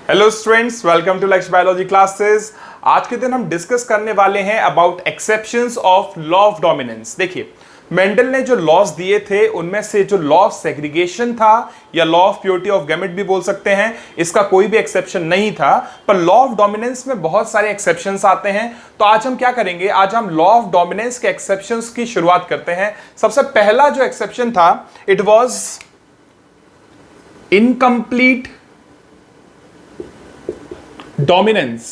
Hello students, welcome to लक्ष्य biology classes. आज के दिन हम डिस्कस करने वाले हैं about exceptions of law of dominance. देखिए, मेंडल ने जो लॉज दिए थे उनमें से जो लॉ ऑफ सेग्रीगेशन था या law of purity of gamete भी बोल सकते हैं, इसका कोई भी एक्सेप्शन नहीं था। पर लॉ ऑफ डोमिनेंस में बहुत सारे एक्सेप्शंस आते हैं। तो आज हम क्या करेंगे, आज हम लॉ ऑफ डोमिनेंस के एक्सेप्शंस की शुरुआत करते हैं। सबसे पहला जो एक्सेप्शन था, इट वाज इनकम्प्लीट डोमिनेंस।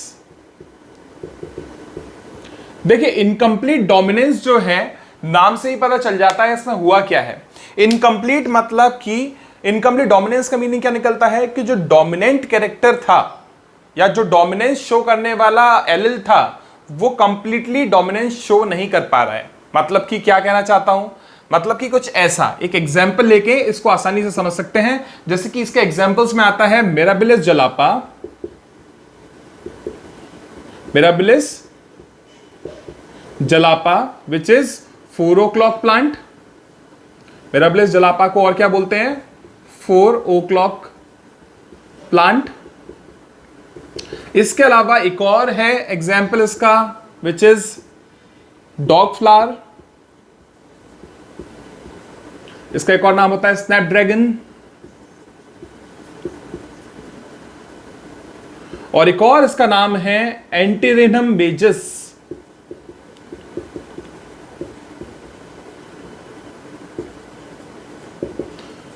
देखिए, इनकम्प्लीट डोमिनेंस जो है, नाम से ही पता चल जाता है इसमें हुआ क्या है। इनकम्प्लीट मतलब कि इनकम्प्लीट डोमिनेंस का मीनिंग क्या निकलता है कि जो डोमिनेंट कैरेक्टर था या जो डोमिनेंस शो करने वाला एलिल था वो कंप्लीटली डोमिनेंस शो नहीं कर पा रहा है। मतलब कि क्या कहना चाहता हूं, मतलब कि कुछ ऐसा एक एग्जाम्पल लेके इसको आसानी से समझ सकते हैं। जैसे कि इसके एग्जाम्पल्स में आता है mirabilis जलापा, mirabilis jalapa which is 4 o'clock plant. Mirabilis जलापा को और क्या बोलते हैं, 4 o'clock प्लांट। इसके अलावा एक और है एग्जाम्पल इसका, विच इज डॉग फ्लावर। इसका एक और नाम होता है स्नैपड्रैगन। और एक और इसका नाम है एंटीरिनम मेजस।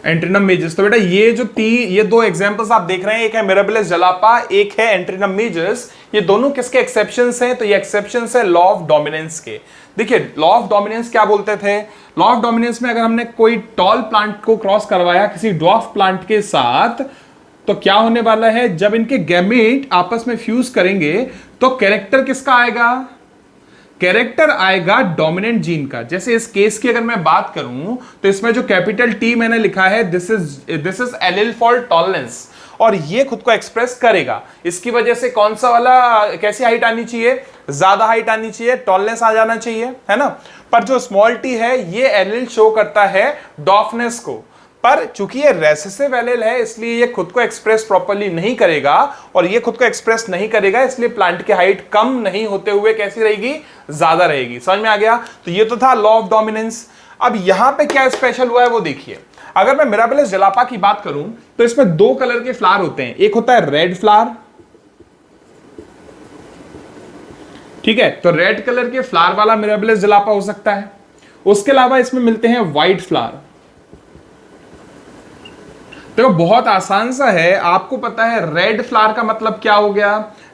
एंट्रीनम मेजस। तो बेटा ये दो एग्जांपल्स आप देख रहे हैं, एक है मिराबिलिस जलापा, एक है एंट्रीनम मेजस। ये दोनों किसके एक्सेप्शंस हैं? तो ये एक्सेप्शंस है लॉ ऑफ डोमिनेंस के। देखिए, लॉ ऑफ डोमिनेंस क्या बोलते थे? लॉ ऑफ डोमिनेंस में अगर हमने कोई टॉल प्लांट को क्रॉस करवाया किसी ड्वार्फ प्लांट के साथ, तो क्या होने वाला है, जब इनके गैमेट आपस में फ्यूज करेंगे तो कैरेक्टर किसका आएगा? कैरेक्टर आएगा डोमिनेंट जीन का। जैसे इस केस की अगर मैं बात करूं तो इसमें जो कैपिटल टी मैंने लिखा है, this is allele for tallness, और ये खुद को एक्सप्रेस करेगा। इसकी वजह से कौन सा वाला, कैसी हाइट आनी चाहिए? ज्यादा हाइट आनी चाहिए, टॉलनेस आ जाना चाहिए, है ना। पर जो स्मॉल टी है ये एलिल शो करता है डॉफनेस को। पर चूंकि ये रेसेसिव एलिल है इसलिए ये खुद को एक्सप्रेस प्रॉपर्ली नहीं करेगा, और ये खुद को एक्सप्रेस नहीं करेगा इसलिए प्लांट की हाइट कम नहीं होते हुए कैसी रहेगी? ज्यादा रहेगी। समझ में आ गया? तो ये तो था लॉ ऑफ डोमिनेंस। अब यहां पे क्या स्पेशल हुआ है वो देखिए। अगर मैं मिराबिलिस जलापा की बात करूं तो इसमें 2 कलर के फ्लावर होते हैं, एक होता है रेड फ्लावर, ठीक है, तो रेड कलर के फ्लावर वाला मिराबिलिस जलापा हो सकता है। उसके अलावा इसमें मिलते हैं व्हाइट फ्लावर। देखो, बहुत आसान सा है, आपको पता है रेड फ्लावर का मतलब क्या हो गया?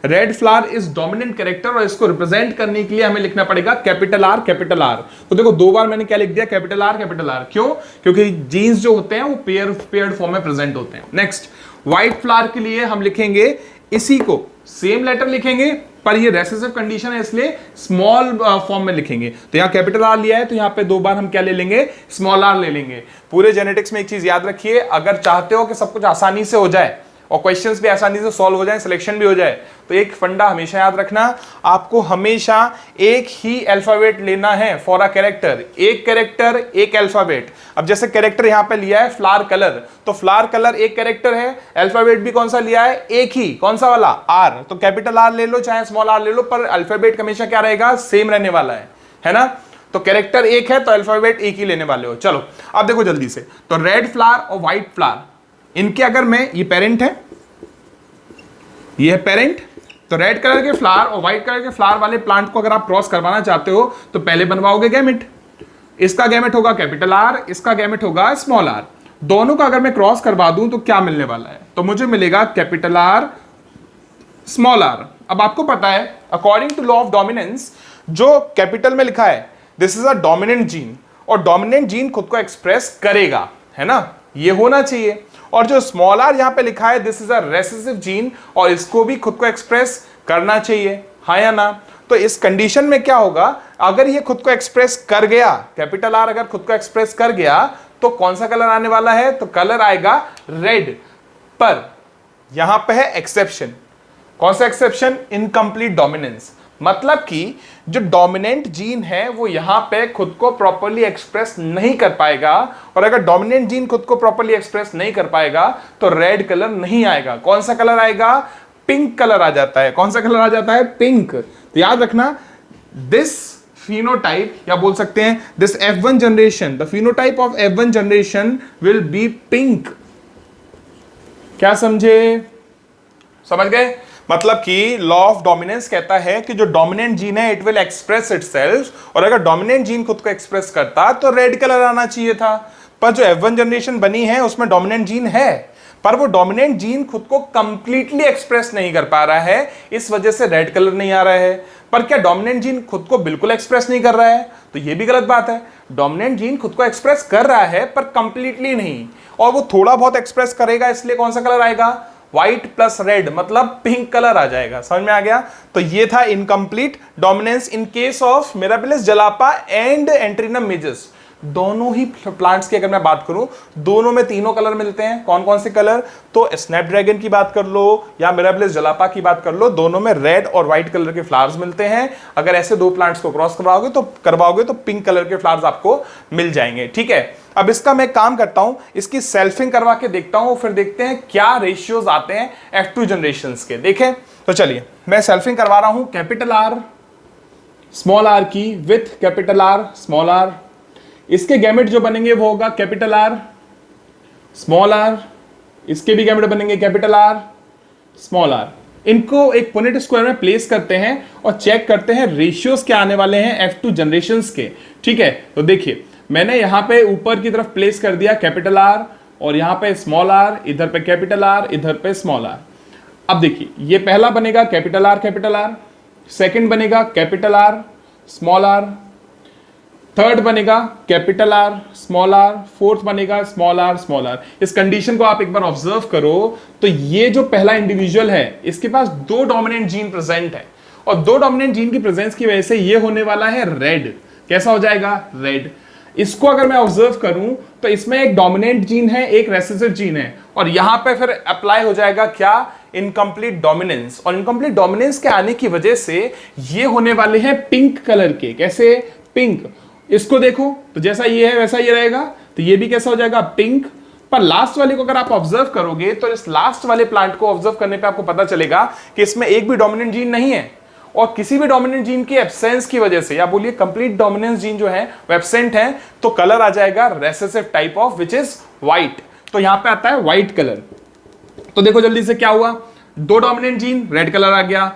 Red flower is dominant character, और इसको रिप्रेजेंट करने के लिए हमें लिखना पड़ेगा कैपिटल आर, कैपिटल आर। तो देखो, 2 बार मैंने क्या लिख दिया, कैपिटल आर, कैपिटल आर। क्यों? क्योंकि जीन्स जो होते हैं वो पेयर्ड फॉर्म में प्रेजेंट होते हैं। नेक्स्ट, व्हाइट फ्लावर के लिए हम लिखेंगे इसी को, सेम लेटर लिखेंगे, पर ये रेसेसिव कंडीशन है इसलिए स्मॉल फॉर्म में लिखेंगे। तो यहां कैपिटल आर लिया है तो यहां पे 2 बार हम क्या ले लेंगे? स्मॉल आर ले लेंगे। पूरे जेनेटिक्स में एक चीज याद रखिए, अगर चाहते हो कि सब कुछ आसानी से हो जाए और क्वेश्चंस भी आसानी से सॉल्व हो जाए, सिलेक्शन भी हो जाए, तो एक फंडा हमेशा याद रखना, आपको हमेशा एक ही अल्फाबेट लेना है फॉर अ कैरेक्टर। एक कैरेक्टर एक अल्फाबेट। अब जैसे कैरेक्टर यहां पे लिया है फ्लावर कलर, तो फ्लावर कलर एक कैरेक्टर है, अल्फाबेट भी कौन सा लिया है? एक ही। कौन सा वाला? आर। तो कैपिटल आर ले लो चाहे स्मॉल आर ले लो, पर अल्फाबेट हमेशा क्या रहेगा? सेम रहने वाला है ना। तो कैरेक्टर एक है तो अल्फाबेट एक ही लेने वाले हो। चलो अब देखो जल्दी से, तो रेड फ्लावर और व्हाइट फ्लावर, इनके अगर मैं, ये पेरेंट है, ये है पेरेंट, तो रेड कलर के फ्लावर और व्हाइट कलर के फ्लावर वाले प्लांट को अगर आप क्रॉस करवाना चाहते हो तो पहले बनवाओगे गैमेट। इसका गैमेट होगा कैपिटल आर, इसका गैमेट होगा स्मॉल आर। दोनों का अगर मैं क्रॉस करवा दूं तो क्या मिलने वाला है? तो मुझे मिलेगा कैपिटल आर, स्मॉल आर। अब आपको पता है, according to law of dominance, जो कैपिटल में लिखा है this is a dominant gene, और डोमिनेंट जीन खुद को एक्सप्रेस करेगा, है ना, ये होना चाहिए। और जो स्मॉल आर यहां पे लिखा है this is a recessive gene, और इसको भी खुद को एक्सप्रेस करना चाहिए, हाँ या ना। तो इस कंडीशन में क्या होगा, अगर ये खुद को एक्सप्रेस कर गया, कैपिटल आर अगर खुद को एक्सप्रेस कर गया, तो कौन सा कलर आने वाला है? तो कलर आएगा रेड। पर यहां पे है एक्सेप्शन। कौन सा एक्सेप्शन? Incomplete dominance. मतलब कि जो डोमिनेंट जीन है वो यहां पे खुद को प्रॉपर्ली एक्सप्रेस नहीं कर पाएगा, और अगर डोमिनेंट जीन खुद को प्रॉपर्ली एक्सप्रेस नहीं कर पाएगा तो रेड कलर नहीं आएगा। कौन सा कलर आएगा? पिंक कलर आ जाता है। कौन सा कलर आ जाता है? पिंक। तो याद रखना, दिस phenotype, या बोल सकते हैं this F1 generation, the phenotype of F1 generation will be pink। क्या समझे? समझ गए? मतलब कि लॉ ऑफ डोमिनेंस कहता है कि जो डोमिनेंट जीन है इट विल एक्सप्रेस इटसेल्फ, और अगर डोमिनेंट जीन खुद को एक्सप्रेस करता तो रेड कलर आना चाहिए था। पर जो F1 जनरेशन बनी है उसमें डोमिनेंट जीन है, पर वो डोमिनेंट जीन खुद को कंप्लीटली एक्सप्रेस नहीं कर पा रहा है, इस वजह से रेड कलर नहीं आ रहा है। पर क्या डोमिनेंट जीन खुद को बिल्कुल एक्सप्रेस नहीं कर रहा है? तो ये भी गलत बात है। डोमिनेंट जीन खुद को एक्सप्रेस कर रहा है पर कंप्लीटली नहीं, और वो थोड़ा बहुत एक्सप्रेस करेगा, इसलिए कौन सा कलर आएगा? व्हाइट प्लस रेड, मतलब पिंक कलर आ जाएगा। समझ में आ गया? तो ये था incomplete dominance in case of mirabilis jalapa and antirrhinum majus. दोनों ही प्लांट्स की अगर मैं बात करूं, दोनों में तीनों कलर मिलते हैं। कौन कौन से कलर? तो स्नैपड्रैगन की बात कर लो या मिराबिलिस जलापा की बात कर लो, दोनों में रेड और व्हाइट कलर के फ्लावर्स मिलते हैं। अगर ऐसे दो प्लांट्स को क्रॉस करवाओगे तो पिंक कलर के फ्लावर्स आपको मिल जाएंगे। ठीक है, अब इसका मैं काम करता हूं, इसकी सेल्फिंग करवा के देखता हूं, फिर देखते हैं क्या रेशियोज आते हैं F2 जनरेशंस के। देखें तो चलिए, मैं सेल्फिंग करवा रहा हूं कैपिटल आर स्मॉल आर की with capital R small R. इसके गैमेट जो बनेंगे वो होगा कैपिटल आर स्मॉल आर, इसके भी गैमेट बनेंगे कैपिटल आर स्मॉल आर। इनको एक पुनेट स्क्वायर में प्लेस करते हैं और चेक करते हैं रेशियोज क्या आने वाले हैं F2 जनरेशंस के। ठीक है, तो देखिए मैंने यहां पे ऊपर की तरफ प्लेस कर दिया कैपिटल आर, और यहां पे स्मॉल आर, इधर पे कैपिटल आर, इधर पे स्मॉल आर। अब देखिए ये पहला बनेगा कैपिटल आर, सेकंड बनेगा capital R small R, third बनेगा capital R small R, fourth बनेगा स्मॉल आर। इस कंडीशन को आप एक बार ऑब्जर्व करो तो ये जो पहला इंडिविजुअल है इसके पास दो डोमिनेंट जीन प्रेजेंट है, और दो डोमिनेंट जीन की प्रेजेंस की वजह से ये होने वाला है रेड। कैसा हो जाएगा? रेड। इसको अगर मैं ऑब्जर्व करूं तो इसमें एक डोमिनेंट जीन है, एक रेसेसिव जीन है, और यहां पे फिर अप्लाई हो जाएगा क्या? Incomplete dominance. और इनकम्प्लीट डोमिनेंस के आने की वजह से ये होने वाले हैं पिंक कलर के। कैसे? पिंक। इसको देखो तो जैसा ये है वैसा ये रहेगा, तो ये भी कैसा हो जाएगा? पिंक। पर लास्ट वाले को अगर आप ऑब्जर्व करोगे तो इस लास्ट वाले प्लांट को ऑब्जर्व करने पे आपको पता चलेगा कि इसमें एक भी डोमिनेंट जीन नहीं है, और किसी भी डोमिनेंट जीन की एब्सेंस की वजह से, या बोलिए कंप्लीट डोमिनेंस जीन जो है वो एब्सेंट है, तो कलर आ जाएगा recessive type of which is white. तो यहां पे आता है व्हाइट कलर। तो देखो जल्दी से क्या हुआ, दो डोमिनेंट जीन रेड कलर आ गया,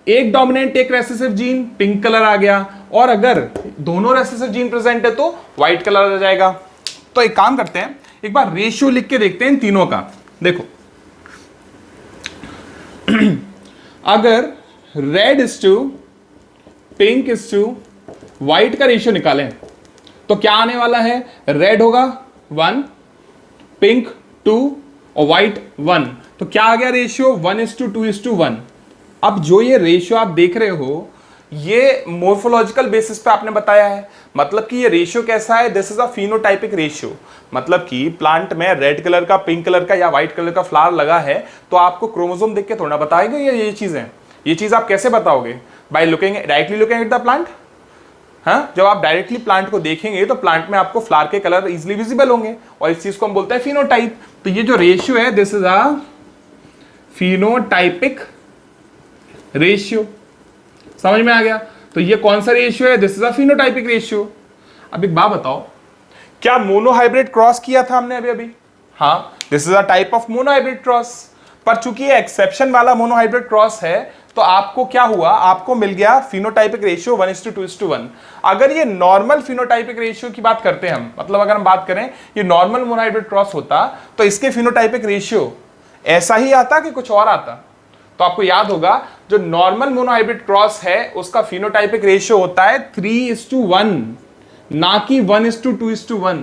एक डोमिनेंट एक रेसेसिव जीन पिंक कलर आ गया, और अगर दोनों रेसेसिव जीन प्रेजेंट है तो व्हाइट कलर आ जाएगा। तो एक काम करते हैं, एक बार रेशियो लिख के देखते हैं इन तीनों का। देखो अगर red is to pink is to white का रेशियो निकालें तो क्या आने वाला है? रेड होगा 1, पिंक 2 और व्हाइट 1। तो क्या आ गया रेशियो? 1:2:1। अब जो ये रेशियो आप देख रहे हो ये मोर्फोलॉजिकल बेसिस पे आपने बताया है, मतलब कि ये रेशियो कैसा है? This is a phenotypic ratio. मतलब कि प्लांट में रेड कलर का, पिंक कलर का या व्हाइट कलर का फ्लावर लगा है तो आपको क्रोमोसोम देख के थोड़ा बताएगा ये चीजें। ये चीज आप कैसे बताओगे? By looking directly looking at the plant. हाँ, जब आप डायरेक्टली प्लांट को देखेंगे तो प्लांट में आपको फ्लावर के कलर इजिली विजिबल होंगे, और इस चीज को हम बोलते हैं फिनोटाइप। तो ये जो रेशियो है this is a phenotypic ratio. समझ में आ गया? तो ये कौन सा रेशियो है? This is a phenotypic ratio. अब एक बात बताओ, क्या मोनोहाइब्रिड क्रॉस किया था हमने अभी? हाँ, this is a type of monohybrid cross. पर चूंकि ये एक्सेप्शन वाला मोनोहाइब्रिड क्रॉस है तो आपको क्या हुआ? आपको मिल गया फिनोटाइपिक रेशियो 1:2:1। अगर ये नॉर्मल फिनोटाइपिक रेशियो की बात करते हैं हम, मतलब अगर हम बात करें ये नॉर्मल मोनोहाइब्रिड क्रॉस होता तो इसके फिनोटाइपिक रेशियो ऐसा ही आता कि कुछ और आता? तो आपको याद होगा जो नॉर्मल मोनोहाइब्रिड क्रॉस है उसका फिनोटाइपिक रेशियो होता है 3:1, ना कि 1:2:1।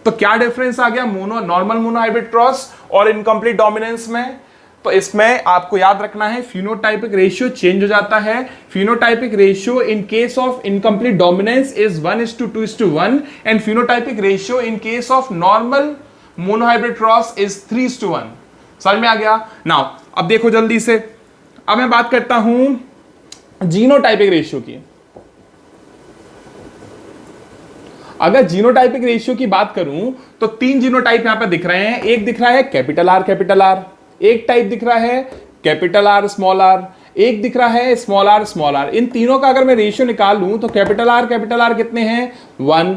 तो क्या डिफरेंस आ गया नॉर्मल मोनोहाइब्रिड क्रॉस और इनकम्प्लीट डोमिनेंस में? तो इसमें आपको याद रखना है फिनोटाइपिक रेशियो चेंज हो जाता है। Phenotypic ratio in case of incomplete dominance is 1:2:1 and phenotypic ratio in case of normal monohybrid cross is 3:1। समझ में आ गया? नाउ अब देखो जल्दी से, अब मैं बात करता हूं जीनोटाइपिक रेशियो की, अगर जीनोटाइपिक रेशियो की बात करूं तो 3 जीनोटाइप यहां पे दिख रहे हैं। एक दिख रहा है कैपिटल आर, एक टाइप दिख रहा है कैपिटल आर, एक दिख रहा है स्मॉल आर। इन तीनों का अगर मैं रेशियो निकाल लूं तो कैपिटल आर कितने हैं 1,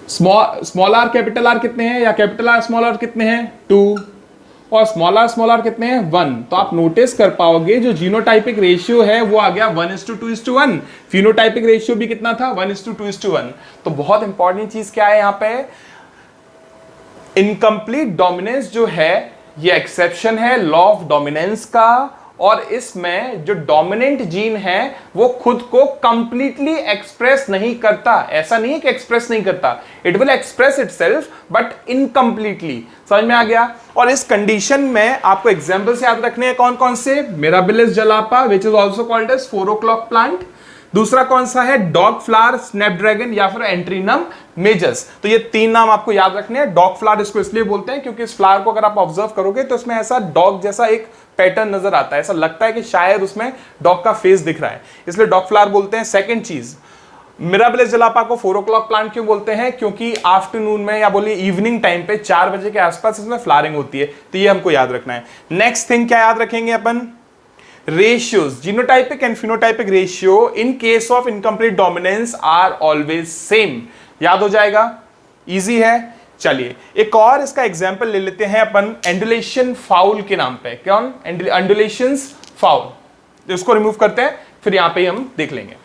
स्मॉल आर कैपिटल आर कितने हैं, या कैपिटल आर स्मॉल आर कितने हैं 2, और स्मॉल आर कितने हैं 1। तो आप नोटिस कर पाओगे जो जीनोटाइपिक रेशियो है वो आ गया 1:2:1। फिनोटाइपिक रेशियो भी कितना था 1:2:1। तो बहुत इंपॉर्टेंट चीज क्या है यहां पे, इनकम्प्लीट डोमिनेंस जो है ये एक्सेप्शन है लॉ ऑफ डोमिनेंस का, और इसमें जो डोमिनेंट जीन है वो खुद को कंप्लीटली एक्सप्रेस नहीं करता। ऐसा नहीं है कि एक्सप्रेस नहीं करता, it will express itself but incompletely. समझ में आ गया। और इस कंडीशन में आपको एग्जांपल्स याद रखने हैं कौन कौन से, Mirabilis jalapa which is also called as 4 o'clock plant, दूसरा कौन सा है डॉग फ्लावर, स्नैपड्रैगन या फिर एंट्रीनम मेजस। तो ये 3 नाम आपको याद रखने हैं। डॉग फ्लावर इसको इसलिए बोलते हैं क्योंकि इस फ्लावर को अगर आप ऑब्जर्व करोगे तो इसमें ऐसा डॉग जैसा एक पैटर्न नजर आता है, ऐसा लगता है कि शायद उसमें डॉग का फेस दिख रहा है, इसलिए डॉग फ्लावर बोलते हैं। सेकंड चीज, मिराबिलिस जलापा को 4 o'clock प्लांट क्यों बोलते हैं, क्योंकि आफ्टरनून में या बोलिए इवनिंग टाइम पे 4 बजे के आसपास इसमें फ्लावरिंग होती है। तो ये हमको याद रखना है। नेक्स्ट थिंग क्या याद रखेंगे अपन, ratios, genotypic and phenotypic ratio in case of incomplete dominance are always same। याद हो जाएगा, इजी है। चलिए एक और इसका एग्जांपल ले लेते हैं अपन, एंडुलेशन फाउल के नाम पे। कौन, एंडुलेशंस फाउल। इसको रिमूव करते हैं, फिर यहां पे हम देख लेंगे।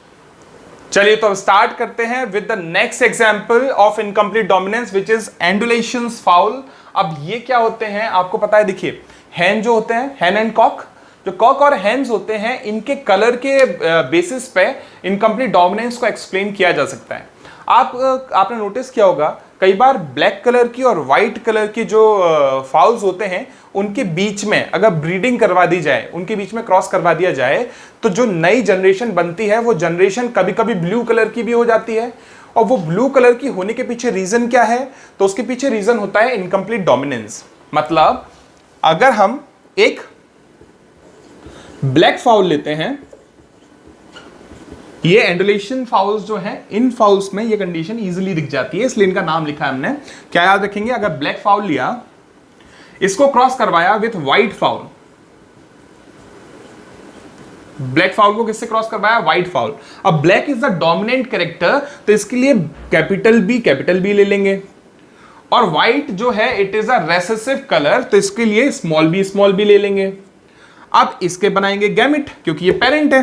चलिए तो स्टार्ट करते हैं with the next example of incomplete dominance which is Andalusians fowl. अब ये क्या होते हैं आपको पता है, देखिए हैन जो होते हैं, हैन एंड कॉक, जो कॉक और हैंस होते हैं इनके कलर के बेसिस पे इनकम्प्लीट डोमिनेंस को एक्सप्लेन किया जा सकता है। आपने नोटिस किया होगा कई बार ब्लैक कलर की और व्हाइट कलर की जो फाउल्स होते हैं उनके बीच में अगर ब्रीडिंग करवा दी जाए, उनके बीच में क्रॉस करवा दिया जाए, तो जो नई जनरेशन बनती है वो जनरेशन कभी कभी ब्लू कलर की भी हो जाती है। और वो ब्लू कलर की होने के पीछे रीजन क्या है, तो उसके पीछे रीजन होता है इनकम्प्लीट डोमिनेंस। मतलब अगर हम एक ब्लैक फाउल लेते हैं, ये एंडुलेशन फाउल्स जो हैं, इन फाउल्स में ये कंडीशन इजीली दिख जाती है, इसलिए इनका नाम लिखा है हमने। क्या याद रखेंगे, अगर ब्लैक फाउल लिया, इसको क्रॉस करवाया with white foul, black foul को किससे क्रॉस करवाया, व्हाइट फाउल। अब black is the dominant character, तो इसके लिए कैपिटल बी ले लेंगे, और व्हाइट जो है it is a recessive colour, तो इसके लिए स्मॉल बी ले लेंगे। अब इसके बनाएंगे गैमेट, क्योंकि ये पेरेंट है,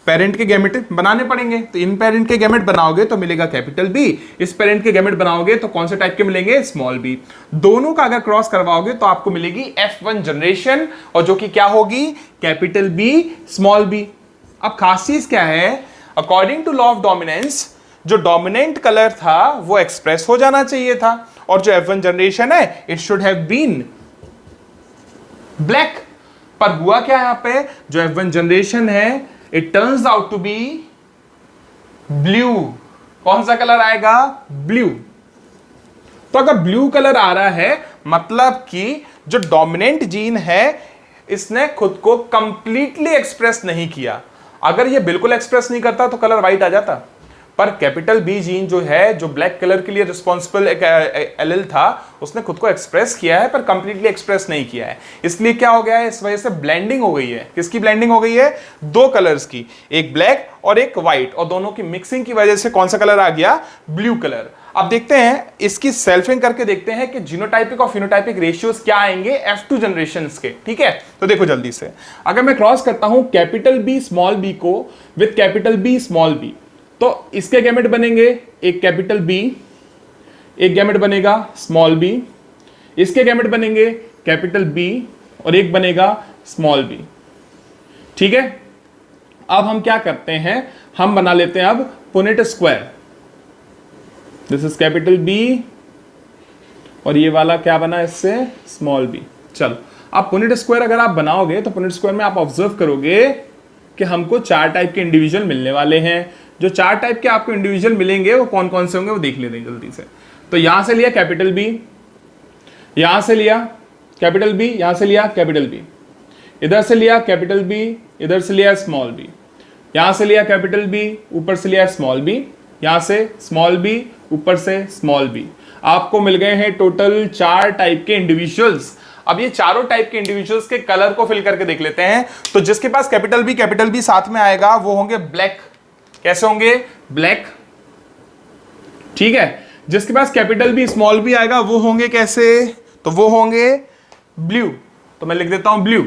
पेरेंट के गैमेट बनाने पड़ेंगे। तो इन पेरेंट के गैमेट बनाओगे तो मिलेगा कैपिटल बी, इस पेरेंट के गैमेट बनाओगे तो कौन से टाइप के मिलेंगे, स्मॉल बी। दोनों का अगर क्रॉस करवाओगे तो आपको मिलेगी F1 जनरेशन, और जो कि क्या होगी, कैपिटल बी स्मॉल बी। अब खास चीज क्या है, according to law of dominance जो डोमिनेंट कलर था वो एक्सप्रेस हो जाना चाहिए था, और जो F1 जनरेशन है it should have been black. पर हुआ क्या यहां पे, जो F1 जनरेशन है it turns out to be blue. कौन सा कलर आएगा, ब्लू। तो अगर ब्लू कलर आ रहा है मतलब कि जो डोमिनेंट जीन है इसने खुद को कंप्लीटली एक्सप्रेस नहीं किया। अगर ये बिल्कुल एक्सप्रेस नहीं करता तो कलर व्हाइट आ जाता, पर कैपिटल बी जीन जो है, जो ब्लैक कलर के लिए रिस्पॉन्सिबल एक एलील था, उसने खुद को एक्सप्रेस किया है पर कंप्लीटली एक्सप्रेस नहीं किया है। इसलिए क्या हो गया है, इस वजह से ब्लेंडिंग हो गई है। किसकी ब्लेंडिंग हो गई है, दो कलर्स की, एक ब्लैक और एक व्हाइट, और दोनों की मिक्सिंग की वजह से कौन सा कलर आ गया, ब्लू कलर। अब देखते हैं इसकी सेल्फिंग करके देखते हैं कि जीनोटाइपिक और फिनोटाइपिक रेशियोज क्या आएंगे F2 जनरेशंस के। ठीक है, तो देखो जल्दी से, अगर मैं क्रॉस करता हूं कैपिटल बी स्मॉल बी को with capital B small B, तो इसके गैमेट बनेंगे एक कैपिटल बी, एक गैमेट बनेगा स्मॉल बी, इसके गैमेट बनेंगे कैपिटल बी और एक बनेगा स्मॉल बी। ठीक है, अब हम क्या करते हैं, हम बना लेते हैं अब Punnett square. This is capital B और ये वाला क्या बना इससे, स्मॉल बी। चलो, अब पुनेट स्क्वायर अगर आप बनाओगे तो पुनेट स्क्वायर में आप ऑब्जर्व करोगे कि हमको 4 टाइप के इंडिविजुअल मिलने वाले हैं। जो 4 टाइप के आपको इंडिविजुअल मिलेंगे वो कौन कौन से होंगे वो देख लेते हैं जल्दी से। तो यहां से लिया कैपिटल बी, यहां से लिया कैपिटल बी, यहां से लिया कैपिटल बी, इधर से लिया कैपिटल बी, इधर से लिया स्मॉल बी, यहां से लिया कैपिटल बी, ऊपर से लिया स्मॉल बी, यहां से स्मॉल बी, ऊपर से स्मॉल बी। आपको मिल गए हैं टोटल 4 टाइप के इंडिविजुअल्स। अब ये चारों टाइप के इंडिविजुअल्स के कलर को फिल करके देख लेते हैं। तो जिसके पास कैपिटल बी साथ में आएगा वो होंगे ब्लैक। कैसे होंगे? ब्लैक। ठीक है। जिसके पास कैपिटल बी स्मॉल बी आएगा वो होंगे कैसे? तो वो होंगे ब्लू। तो मैं लिख देता हूं ब्लू।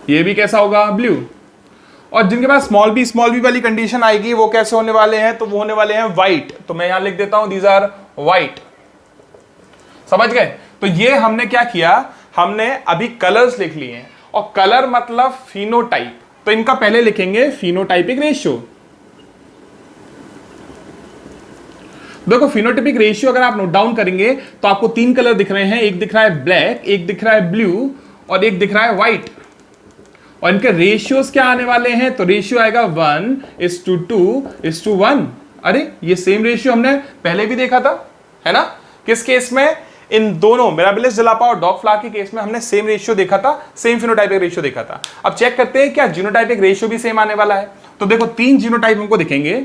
ये भी कैसा होगा? ब्लू। और जिनके पास स्मॉल बी वाली कंडीशन आएगी वो कैसे होने वाले हैं? तो वो होने वाले हैं व्हाइट। तो मैं यहां लिख देता हूं दीज आर व्हाइट। समझ गए? तो ये हमने क्या किया, हमने अभी कलर्स लिख लिए हैं। और कलर मतलब फिनोटाइप, तो इनका पहले लिखेंगे फिनोटाइपिक रेशियो। देखो फिनोटाइपिक रेशियो अगर आप नोट डाउन करेंगे तो आपको 3 कलर दिख रहे हैं। एक दिख रहा है ब्लैक, एक दिख रहा है ब्लू और एक दिख रहा है व्हाइट। और इनके रेशियोज क्या आने वाले हैं? तो रेशियो आएगा 1:2:1। अरे ये सेम रेशियो हमने पहले भी देखा था, है ना? किस केस में? इन दोनों मिराबिलिस जलापा और डॉग फ्लावर के केस में हमने सेम रेशियो देखा था, सेम फिनोटाइपिक रेशियो देखा था। अब चेक करते हैं क्या जीनोटाइपिक रेशियो भी सेम आने वाला है। तो देखो 3 जीनोटाइप हमको दिखेंगे।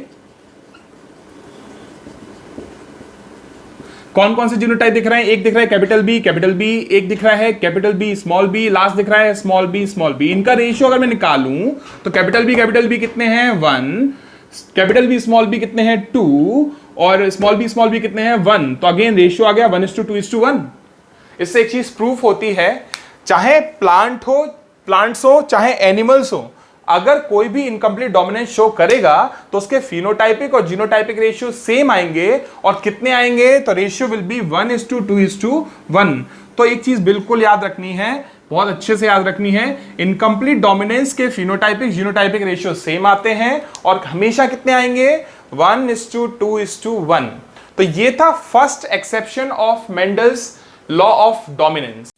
कौन कौन से जीनोटाइप दिख रहे हैं? एक दिख रहा है कैपिटल बी, एक दिख रहा है capital B small B, last दिख रहा है स्मॉल बी। इनका रेशियो अगर मैं निकालूं तो कैपिटल बी कितने हैं? 1, कैपिटल बी स्मॉल बी कितने हैं? 2 और स्मॉल बी कितने हैं? 1। तो अगेन रेशियो आ गया 1:2:1। इससे एक चीज प्रूफ होती है, चाहे प्लांट्स हो चाहे एनिमल्स हो, अगर कोई भी इनकम्प्लीट डोमिनेंस शो करेगा तो उसके फिनोटाइपिक और जीनोटाइपिक रेशियो सेम आएंगे। और कितने आएंगे? तो रेशियो विल बी 1:2:1। तो एक चीज बिल्कुल याद रखनी है, बहुत अच्छे से याद रखनी है, इनकम्प्लीट डोमिनेंस के फिनोटाइपिक जीनोटाइपिक रेशियो सेम आते हैं और हमेशा कितने आएंगे? 1:2:1। तो ये था first exception of Mendel's law of dominance.